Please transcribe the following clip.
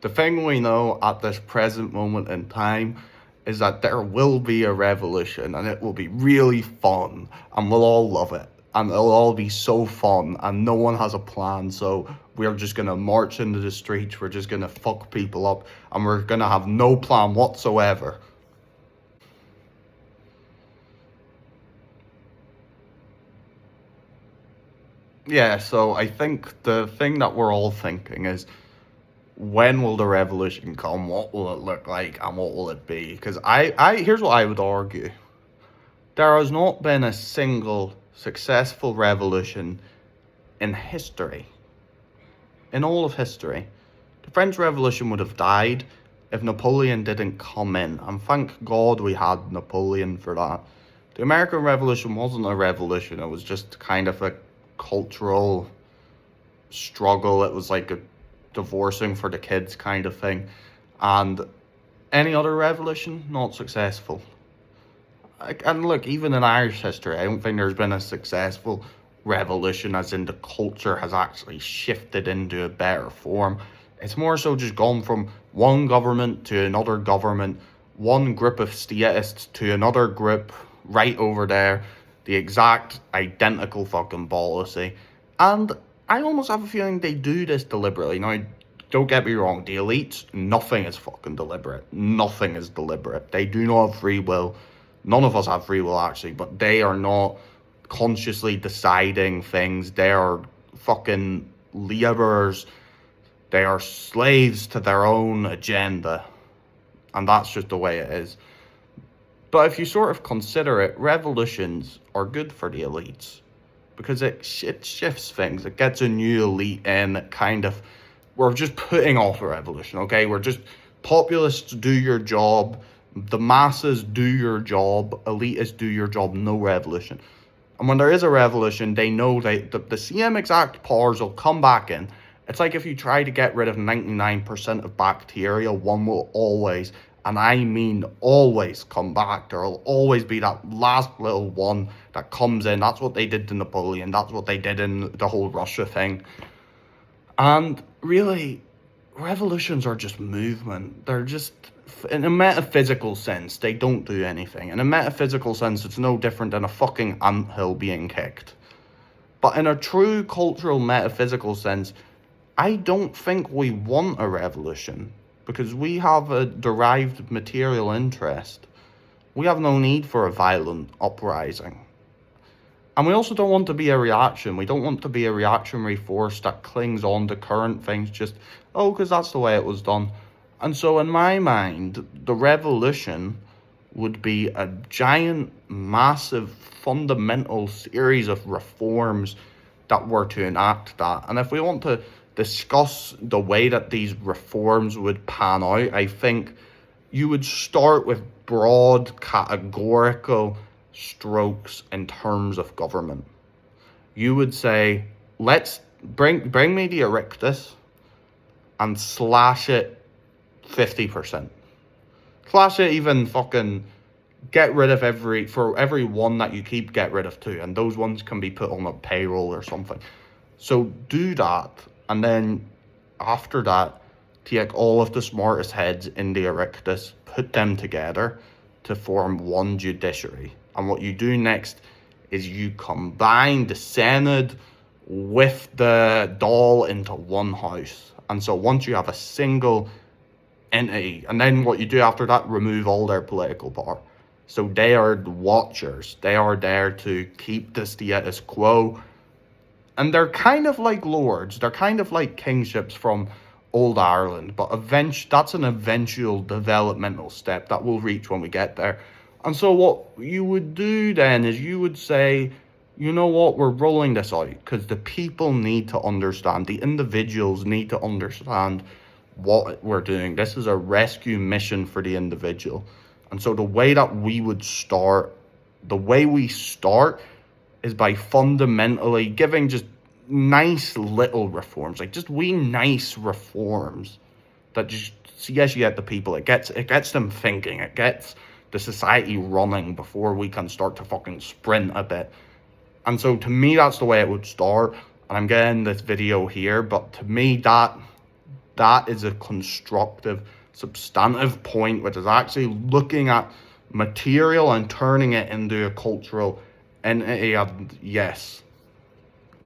The thing we know at this present moment in time is that there will be a revolution and it will be really fun and we'll all love it. And it'll all be so fun and no one has a plan. So we're just going to march into the streets. We're just going to fuck people up and we're going to have no plan whatsoever. Yeah, so I think the thing that we're all thinking is, when will the revolution come? What will it look like? And what will it be? Because here's what I would argue. There has not been a single successful revolution in history, in all of history. The French Revolution would have died if Napoleon didn't come in, and thank God we had Napoleon for that. The American Revolution wasn't a revolution, it was just kind of a cultural struggle. It was like a divorcing for the kids kind of thing. And any other revolution, not successful. And look, even in Irish history, I don't think there's been a successful revolution, as in the culture has actually shifted into a better form. It's more so just gone from one government to another government, one group of statists to another group right over there, the exact identical fucking policy. And I almost have a feeling they do this deliberately. Now, don't get me wrong, the elites, nothing is fucking deliberate. Nothing is deliberate. They do not have free will. None of us have free will, actually, but they are not consciously deciding things. They are fucking laborers. They are slaves to their own agenda. And that's just the way it is. But if you sort of consider it, revolutions are good for the elites. Because it shifts things. It gets a new elite in. It kind of... We're just putting off a revolution, okay? We're just... Populists, do your job. The masses, do your job. Elitists, do your job. No revolution. And when there is a revolution, they know that the same exact powers will come back in. It's like if you try to get rid of 99% of bacteria, one will always, and I mean always, come back. There will always be that last little one that comes in. That's what they did to Napoleon. That's what they did in the whole Russia thing. And really, revolutions are just movement. They're just, in a metaphysical sense, they don't do anything. In a metaphysical sense, it's no different than a fucking anthill being kicked. But in a true cultural metaphysical sense, I don't think we want a revolution, because we have a derived material interest. We have no need for a violent uprising. And we also don't want to be a reaction. We don't want to be a reactionary force that clings on to current things just, oh, because that's the way it was done. And so in my mind, the revolution would be a giant, massive, fundamental series of reforms that were to enact that. And if we want to discuss the way that these reforms would pan out, I think you would start with broad, categorical strokes in terms of government. You would say, let's bring me the Erictus and slash it 50%. Slash it, even fucking get rid of for every one that you keep, get rid of two, and those ones can be put on a payroll or something. So do that, and then after that, take all of the smartest heads in the Erictus, put them together to form one judiciary. And what you do next is you combine the Senate with the Dáil into one house. And so once you have a single entity, and then what you do after that, remove all their political power. So they are the watchers. They are there to keep the status quo. And they're kind of like lords. They're kind of like kingships from old Ireland. But that's an eventual developmental step that we'll reach when we get there. And so what you would do then is you would say, you know what, we're rolling this out because the people need to understand, the individuals need to understand what we're doing. This is a rescue mission for the individual. And so the way we start is by fundamentally giving just nice little reforms, like just wee nice reforms that just, yes, you get the people, it gets them thinking, it gets the society running before we can start to fucking sprint a bit. And so to me, that's the way it would start. And I'm getting this video here, but to me, that is a constructive, substantive point, which is actually looking at material and turning it into a cultural entity. And yes,